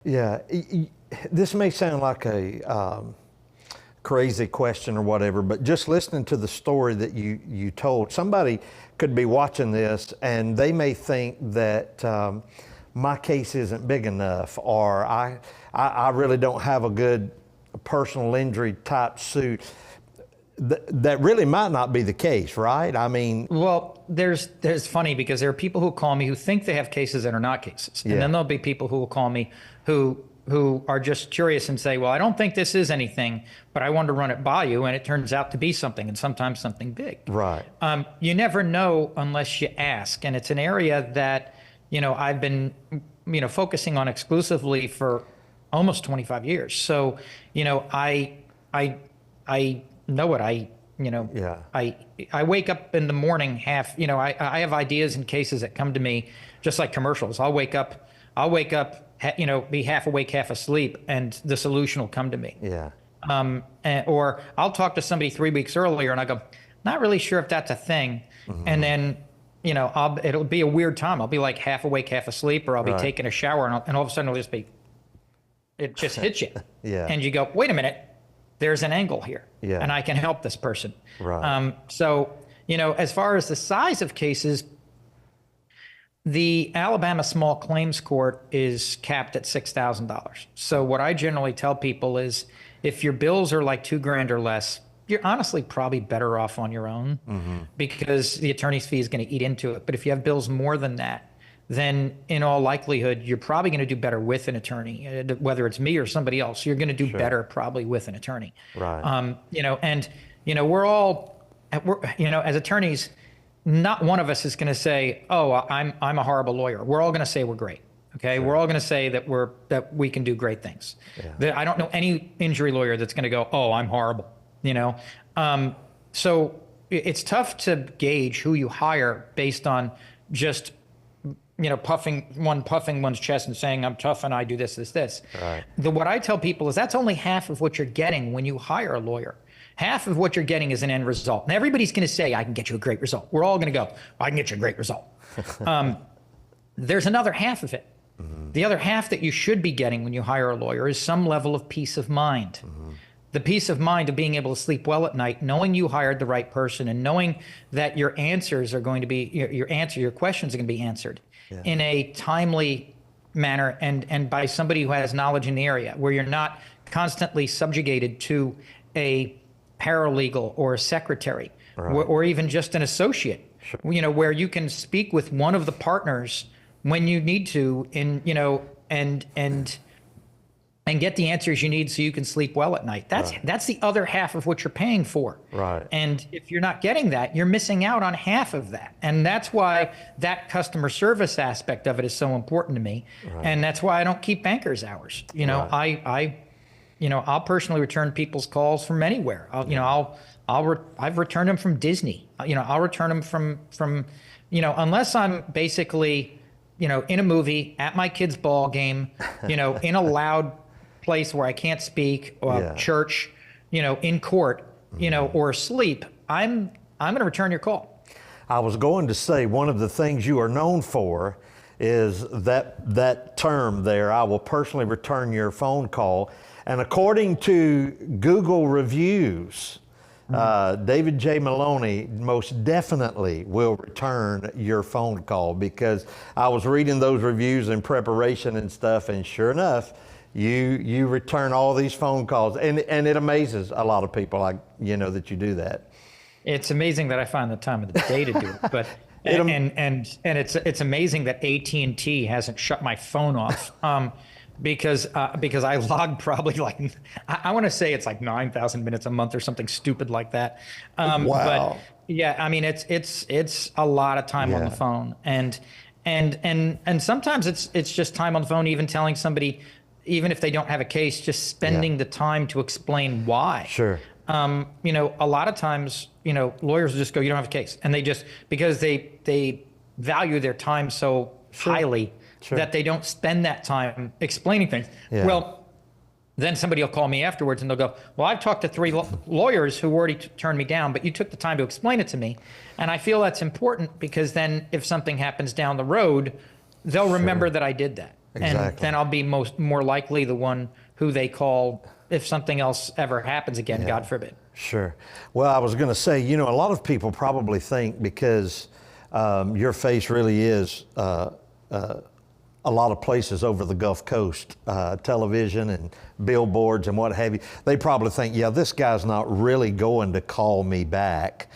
Yeah, this may sound like a crazy question or whatever, but just listening to the story that you told, somebody could be watching this and they may think that my case isn't big enough, or I really don't have a good personal injury type suit. That really might not be the case, right? I mean, well, there's funny because there are people who call me who think they have cases that are not cases, and then there'll be people who will call me who are just curious and say, well, I don't think this is anything, but I wanted to run it by you, and it turns out to be something, and sometimes something big. Right. You never know unless you ask, and it's an area that I've been focusing on exclusively for almost 25 years. So I know it. I wake up in the morning I have ideas and cases that come to me just like commercials. I'll wake up, be half awake, half asleep, and the solution will come to me. Yeah. Or I'll talk to somebody 3 weeks earlier and I go, not really sure if that's a thing. Mm-hmm. And then, it'll be a weird time. I'll be like half awake, half asleep, or I'll be taking a shower and all of a sudden it just hits you. Yeah. And you go, wait a minute. There's an angle here, and I can help this person. Right. So, as far as the size of cases, the Alabama Small Claims Court is capped at $6,000. So what I generally tell people is if your bills are like $2,000 or less, you're honestly probably better off on your own because the attorney's fee is going to eat into it. But if you have bills more than that, then in all likelihood, you're probably going to do better with an attorney, whether it's me or somebody else. You're going to do better probably with an attorney. Right. We're all, as attorneys, not one of us is going to say, oh, I'm a horrible lawyer. We're all going to say we're great. Okay. Sure. We're all going to say that we can do great things. Yeah. I don't know any injury lawyer that's going to go, oh, I'm horrible. So it's tough to gauge who you hire based on just puffing one's chest and saying, I'm tough and I do this. Right. What I tell people is that's only half of what you're getting when you hire a lawyer. Half of what you're getting is an end result. And everybody's going to say, I can get you a great result. We're all going to go, I can get you a great result. There's another half of it. Mm-hmm. The other half that you should be getting when you hire a lawyer is some level of peace of mind. Mm-hmm. The peace of mind of being able to sleep well at night, knowing you hired the right person and knowing that your answers are going to be, your questions are going to be answered in a timely manner and by somebody who has knowledge in the area, where you're not constantly subjugated to a paralegal or a secretary or even just an associate, where you can speak with one of the partners when you need to and get the answers you need so you can sleep well at night. That's the other half of what you're paying for. Right. And if you're not getting that, you're missing out on half of that. And that's why that customer service aspect of it is so important to me. Right. And that's why I don't keep banker's hours. I'll personally return people's calls from anywhere. I've returned them from Disney. I'll return them from unless I'm basically, in a movie, at my kid's ball game, in a loud place where I can't speak, or church, in court, or asleep, I'm going to return your call. I was going to say, one of the things you are known for is that term there, I will personally return your phone call. And according to Google reviews, David J. Maloney most definitely will return your phone call, because I was reading those reviews in preparation and stuff, and sure enough, you return all these phone calls, and it amazes a lot of people, that you do that. It's amazing that I find the time of the day to do it, but and it's amazing that AT&T hasn't shut my phone off. Because I log probably I want to say it's like 9,000 minutes a month or something stupid like that. Wow. But yeah, I mean it's a lot of time on the phone, and sometimes it's just time on the phone, even telling somebody, even if they don't have a case, just spending the time to explain why. Sure. A lot of times, lawyers will just go, you don't have a case, and they just, because they value their time so highly. Sure. That they don't spend that time explaining things. Yeah. Well, then somebody will call me afterwards and they'll go, well, I've talked to 3 lawyers who already turned me down, but you took the time to explain it to me. And I feel that's important, because then if something happens down the road, they'll remember that I did that. Exactly. And then I'll be more likely the one who they call if something else ever happens again, God forbid. Sure. Well, I was going to say, a lot of people probably think because your face really is a lot of places over the Gulf Coast, television and billboards and what have you, they probably think, yeah, this guy's not really going to call me back.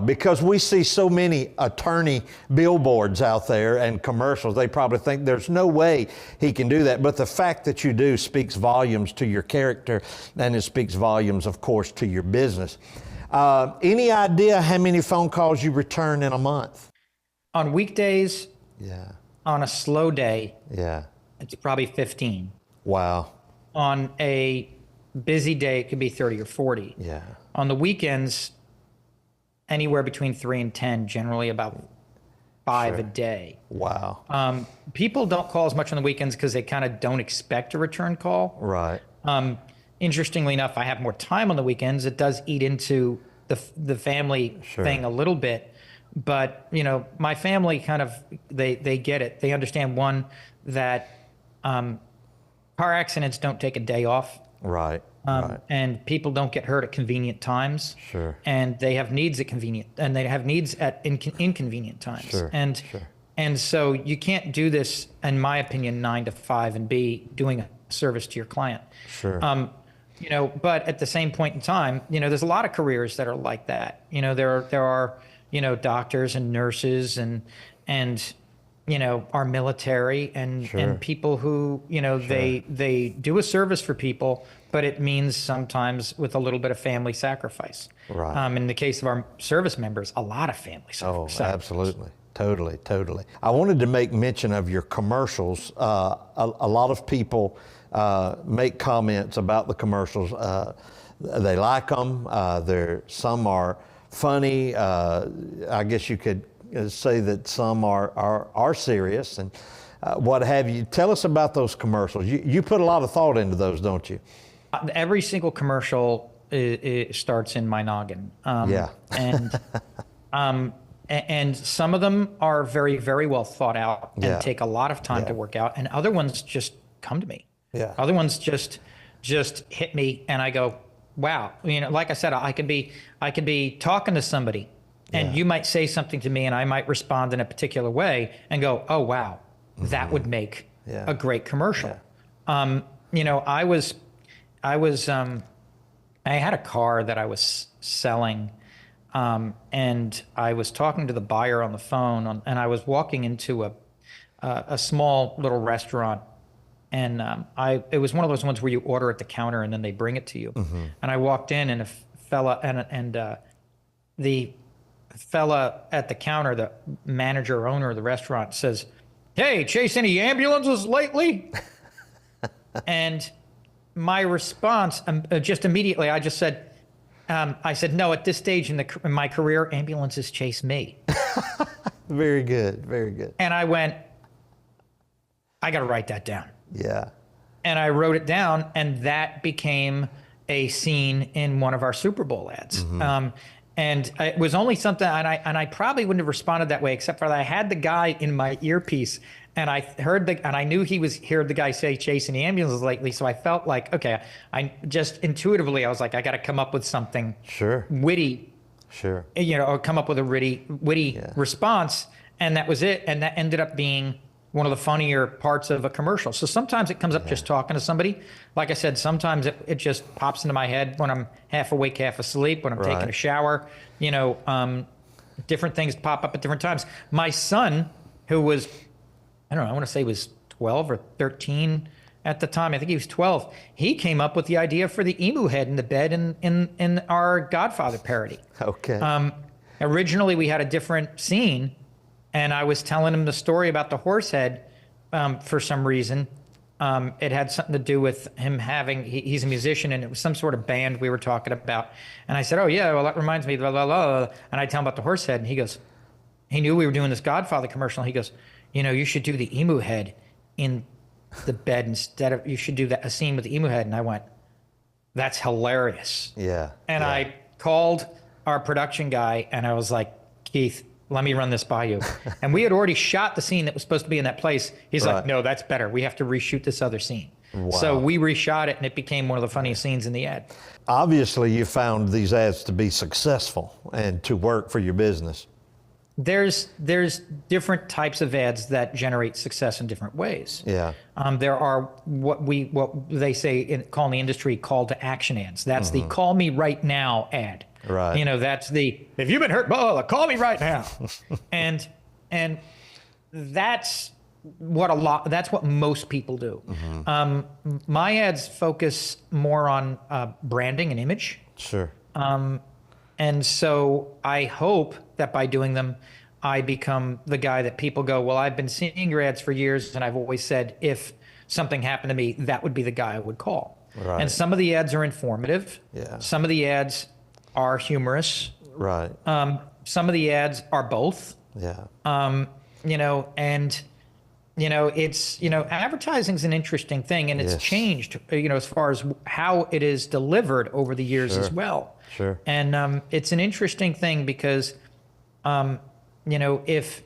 Because we see so many attorney billboards out there and commercials, they probably think there's no way he can do that. But the fact that you do speaks volumes to your character, and it speaks volumes, of course, to your business. Any idea how many phone calls you return in a month? On weekdays, Yeah. on a slow day, Yeah. it's probably 15. Wow. On a busy day, it could be 30 or 40. Yeah. On the weekends, anywhere between 3 and 10, generally about 5 a day. Wow. People don't call as much on the weekends because they kind of don't expect a return call. Right. Interestingly enough, I have more time on the weekends. It does eat into the family thing a little bit. But, my family kind of, they get it. They understand, one, that car accidents don't take a day off. Right. And people don't get hurt at convenient times. Sure. And they have needs at inconvenient times. Sure. And so you can't do this, in my opinion, 9 to 5 and be doing a service to your client. Sure. But at the same point in time, there's a lot of careers that are like that. There are doctors and nurses and our military and people who, they do a service for people, but it means sometimes with a little bit of family sacrifice. Right. In the case of our service members, a lot of family sacrifice. Oh, absolutely. Totally. I wanted to make mention of your commercials. A lot of people make comments about the commercials. They like them. Some are funny. I guess you could say that some are serious and what have you. Tell us about those commercials. You put a lot of thought into those, don't you? Every single commercial starts in my noggin. And some of them are very, very well thought out and take a lot of time to work out, and other ones just come to me. Yeah. Other ones just hit me, and I go, wow. Like I said, I could be talking to somebody, and you might say something to me, and I might respond in a particular way, and go, oh wow, that would make a great commercial. I had a car that I was selling. And I was talking to the buyer on the phone, and I was walking into a small little restaurant, and it was one of those ones where you order at the counter and then they bring it to you. Mm-hmm. And I walked in, and a fella and the fella at the counter, the manager or owner of the restaurant, says, "Hey, chase any ambulances lately?" And my response, just immediately, I just said. I said, no, at this stage in my career, ambulances chase me. Very good. And I went, I got to write that down. Yeah. And I wrote it down, and that became a scene in one of our Super Bowl ads. Mm-hmm. And it was only something, and I probably wouldn't have responded that way, except for that I had the guy in my earpiece, and I knew he heard the guy say chasing the ambulances lately, so I felt like, okay, I just intuitively, I was like, I got to come up with something witty, or come up with a witty response, and that was it, and that ended up being one of the funnier parts of a commercial. So sometimes it comes up just talking to somebody. Like I said, sometimes it just pops into my head when I'm half awake, half asleep, when I'm taking a shower. Different things pop up at different times. My son, who was, I want to say he was 12 or 13 at the time. I think he was 12. He came up with the idea for the emu head in the bed in our Godfather parody. Okay. Originally, we had a different scene, and I was telling him the story about the horse head for some reason. It had something to do with him he's a musician, and it was some sort of band we were talking about. And I said, oh, yeah, well, that reminds me, blah, blah, blah. And I tell him about the horse head, and he knew we were doing this Godfather commercial. He goes, you should do the emu head in the bed you should do a scene with the emu head. And I went, that's hilarious. Yeah. And I called our production guy, and I was like, Keith, let me run this by you. And we had already shot the scene that was supposed to be in that place. He's like, no, that's better. We have to reshoot this other scene. Wow. So we reshot it, and it became one of the funniest scenes in the ad. Obviously, you found these ads to be successful and to work for your business. There's different types of ads that generate success in different ways. Yeah. There are what they say call in the industry call to action ads. That's the call me right now ad. Right. You know, that's the if you've been hurt, call me right now. and that's what most people do. My ads focus more on branding and image. Sure. And so I hope that by doing them, I become the guy that people go, well, I've been seeing your ads for years, and I've always said if something happened to me, that would be the guy I would call. Right. And some of the ads are informative. Yeah. Some of the ads are humorous. Right. Some of the ads are both. Yeah. You know, and you know, it's, you know, advertising's an interesting thing, and it's changed, you know, as far as how it is delivered over the years as well. Sure. And it's an interesting thing because, you know, if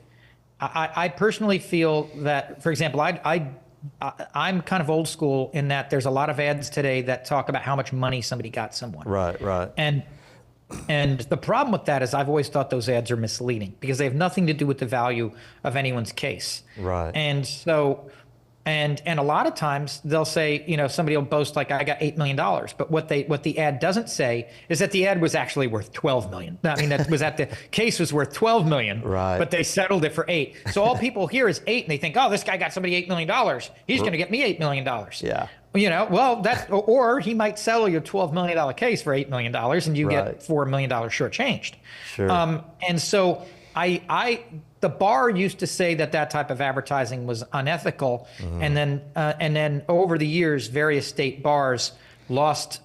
I personally feel that, for example, I'm kind of old school in that there's a lot of ads today that talk about how much money somebody got someone. Right, right. And the problem with that is I've always thought those ads are misleading because they have nothing to do with the value of anyone's case. Right. And so, and a lot of times they'll say, you know, somebody will boast like, I got $8 million. But what the ad doesn't say is that the ad was actually worth 12 million. I mean, that was that the case was worth 12 million, right, but they settled it for 8. So all people hear is 8 and they think, oh, this guy got somebody $8 million. He's going to get me $8 million. Yeah. You know, well, or he might settle your $12 million case for $8 million and you get $4 million shortchanged. Sure. And so the bar used to say that type of advertising was unethical. And then over the years, various state bars lost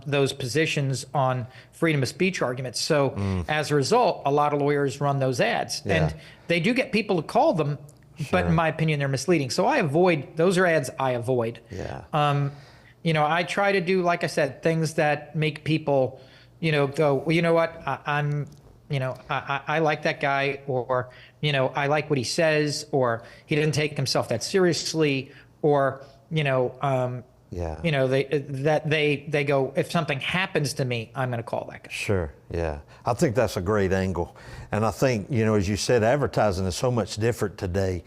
those positions on freedom of speech arguments. So as a result, a lot of lawyers run those ads and they do get people to call them. But in my opinion, they're misleading. So those are ads I avoid. Yeah. You know, I try to do, like I said, things that make people, you know, go, well, you know what, I like that guy, or, you know, I like what he says, or he didn't take himself that seriously, or, you know, you know, they go, if something happens to me, I'm going to call that guy. Sure. Yeah. I think that's a great angle. And I think, you know, as you said, advertising is so much different today.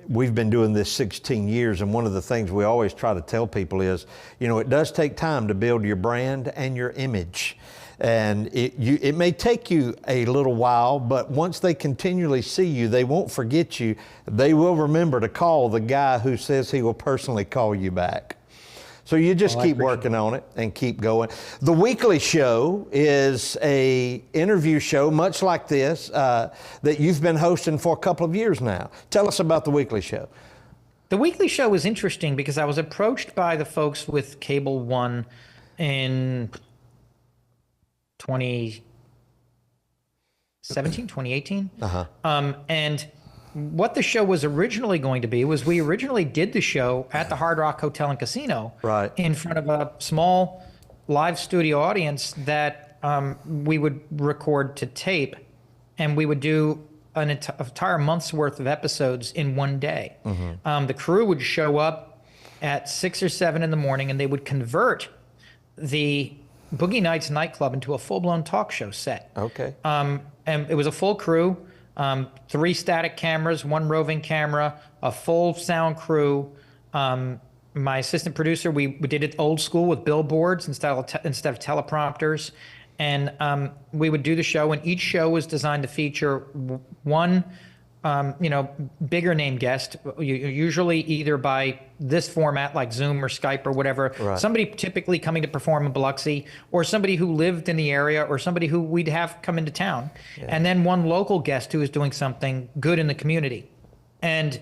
We've been doing this 16 years, and one of the things we always try to tell people is, you know, it does take time to build your brand and your image. And it may take you a little while, but once they continually see you, they won't forget you. They will remember to call the guy who says he will personally call you back. So you just keep working on it and keep going. The weekly show is a interview show, much like this, that you've been hosting for a couple of years now. Tell us about the weekly show. The weekly show was interesting because I was approached by the folks with Cable One in 2017, 2018. And what the show was originally going to be was we originally did the show at the Hard Rock Hotel and Casino in front of a small live studio audience that we would record to tape, and we would do an entire month's worth of episodes in one day. The crew would show up at 6 or 7 in the morning, and they would convert the Boogie Nights nightclub into a full-blown talk show set. Okay. And it was a full crew, 3 static cameras, 1 roving camera, a full sound crew. My assistant producer, we did it old school with billboards instead of teleprompters. And we would do the show, and each show was designed to feature one you know, bigger name guest, usually either by this format like Zoom or Skype or whatever, somebody typically coming to perform in Biloxi, or somebody who lived in the area, or somebody who we'd have come into town, and then one local guest who is doing something good in the community. And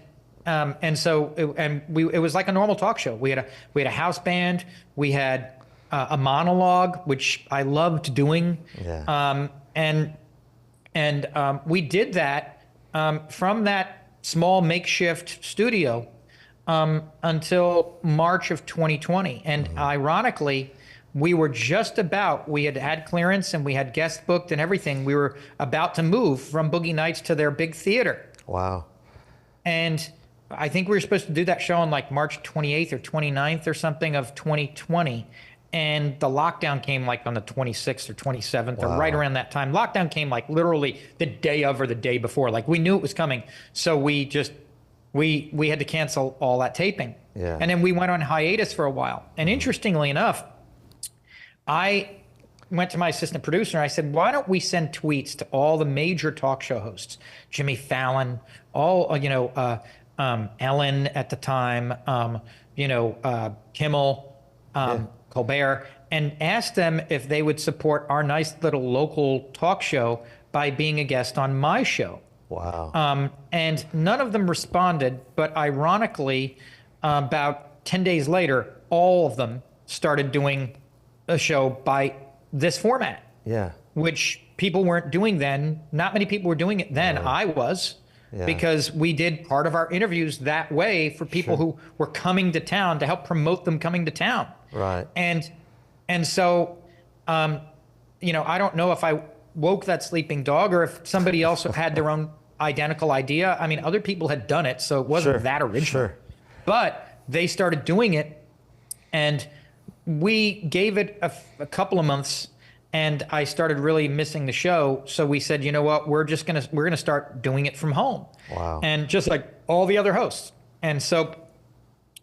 so it was like a normal talk show. We had a house band, we had a monologue, which I loved doing. We did that from that small makeshift studio until March of 2020. And ironically, we were just about, we had clearance and we had guests booked and everything. We were about to move from Boogie Nights to their big theater. Wow. And I think we were supposed to do that show on like March 28th or 29th or something of 2020. And the lockdown came like on the 26th or 27th or right around that time. Lockdown came like literally the day of or the day before. Like we knew it was coming. So we had to cancel all that taping. Yeah. And then we went on hiatus for a while. And interestingly enough, I went to my assistant producer and I said, why don't we send tweets to all the major talk show hosts, Jimmy Fallon, all, Ellen at the time, Kimmel, Colbert, and ask them if they would support our nice little local talk show by being a guest on my show. Wow. And none of them responded, but ironically, about 10 days later, all of them started doing a show by this format. Yeah. Which people weren't doing then. Not many people were doing it then. I was. Yeah. Because we did part of our interviews that way for people who were coming to town to help promote them coming to town. Right. And so, I don't know if I woke that sleeping dog or if somebody else had their own identical idea. I mean, other people had done it, so it wasn't that original. Sure. But they started doing it, and we gave it a couple of months, and I started really missing the show. So we said, you know what, we're gonna start doing it from home. Wow. And just like all the other hosts. And so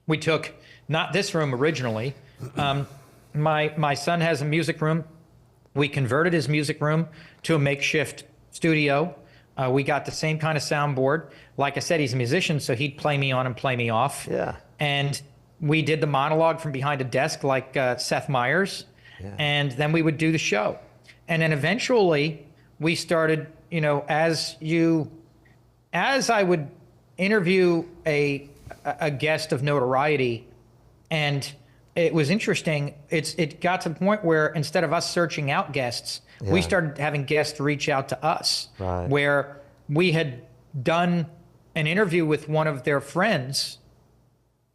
we took not this room originally. My son has a music room. We converted his music room to a makeshift studio. We got the same kind of soundboard. Like I said, he's a musician, so he'd play me on and play me off. Yeah. And we did the monologue from behind a desk like Seth Meyers. Yeah. And then we would do the show. And then eventually we started, as I would interview a guest of notoriety, and it was interesting, it got to the point where instead of us searching out guests, we started having guests reach out to us. Right. Where we had done an interview with one of their friends,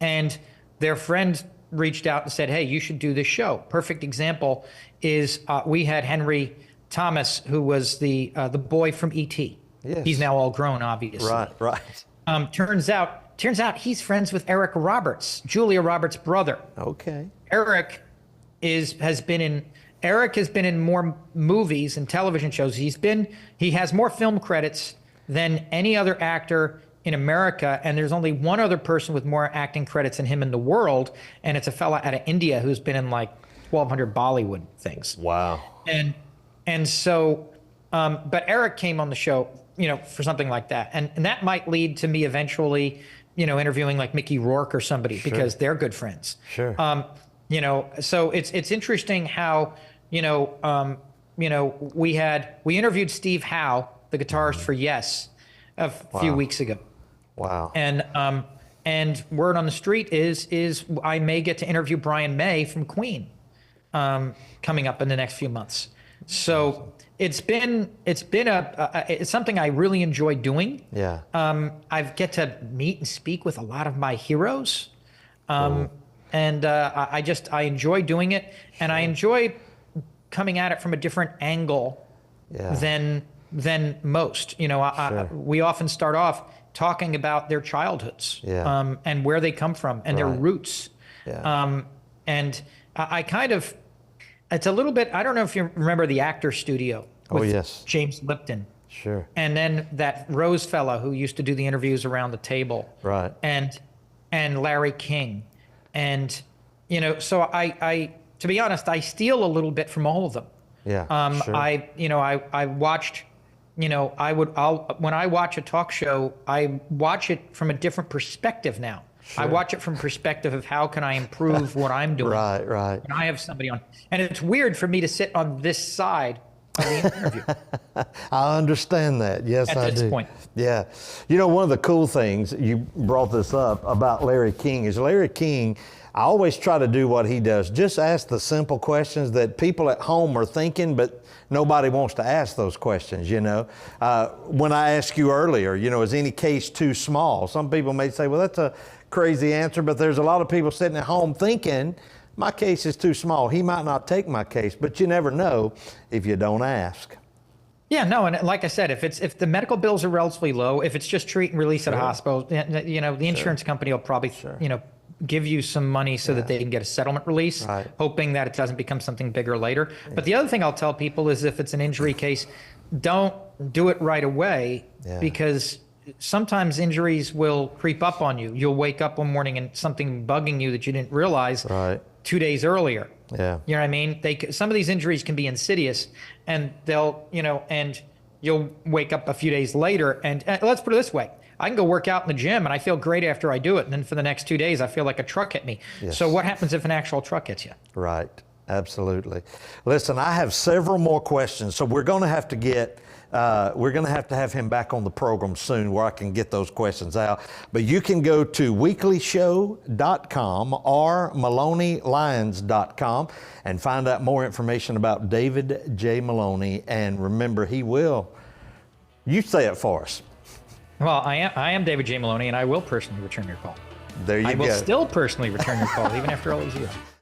and their friend reached out and said, hey, you should do this show. Perfect example is we had Henry Thomas, who was the boy from E.T. Yes. He's now all grown, obviously. Right. Turns out he's friends with Eric Roberts, Julia Roberts' brother. Okay. Eric has been in more movies and television shows. He has more film credits than any other actor in America, and there's only one other person with more acting credits than him in the world, and it's a fella out of India who's been in like 1,200 Bollywood things. Wow. And so, but Eric came on the show, for something like that, and that might lead to me eventually, interviewing like Mickey Rourke or somebody because they're good friends. Sure. So it's interesting how, we interviewed Steve Howe, the guitarist for Yes, a few weeks ago. Wow. And word on the street is I may get to interview Brian May from Queen, coming up in the next few months. So it's something I really enjoy doing. Yeah. I get to meet and speak with a lot of my heroes. And I enjoy doing it, and I enjoy coming at it from a different angle than most. We often start off talking about their childhoods, and where they come from and their roots. Yeah. And I kind of, it's a little bit, I don't know if you remember the Actor Studio with James Lipton. Sure. And then that Rose fella who used to do the interviews around the table. Right. And Larry King. And, so I to be honest, I steal a little bit from all of them. Yeah. Sure. I watched, when I watch a talk show, I watch it from a different perspective now. Sure. I watch it from perspective of how can I improve what I'm doing. Right. When I have somebody on. And it's weird for me to sit on this side of the interview. I understand that. Yes, I do. At this point. Yeah. One of the cool things, you brought this up about Larry King, is Larry King, I always try to do what he does. Just ask the simple questions that people at home are thinking, but nobody wants to ask those questions, When I asked you earlier, is any case too small? Some people may say, well, that's a crazy answer, but there's a lot of people sitting at home thinking my case is too small. He might not take my case, but you never know if you don't ask. Yeah, no, and like I said, if the medical bills are relatively low, if it's just treat and release at a hospital, you know, the insurance company will probably, you know, give you some money so that they can get a settlement release, hoping that it doesn't become something bigger later. But the other thing I'll tell people is if it's an injury case, don't do it right away because sometimes injuries will creep up on you. You'll wake up one morning and something bugging you that you didn't realize 2 days earlier. Yeah. You know what I mean? Some of these injuries can be insidious, and they'll, you know, and you'll wake up a few days later. And let's put it this way. I can go work out in the gym and I feel great after I do it. And then for the next 2 days, I feel like a truck hit me. Yes. So what happens if an actual truck hits you? Right. Absolutely. Listen, I have several more questions, so we're going to have to get have him back on the program soon where I can get those questions out. But you can go to weeklyshow.com or maloneylions.com and find out more information about David J. Maloney. And remember, you say it for us. Well, I am David J. Maloney, and I will personally return your call. There you go. I will still personally return your call even after all these years.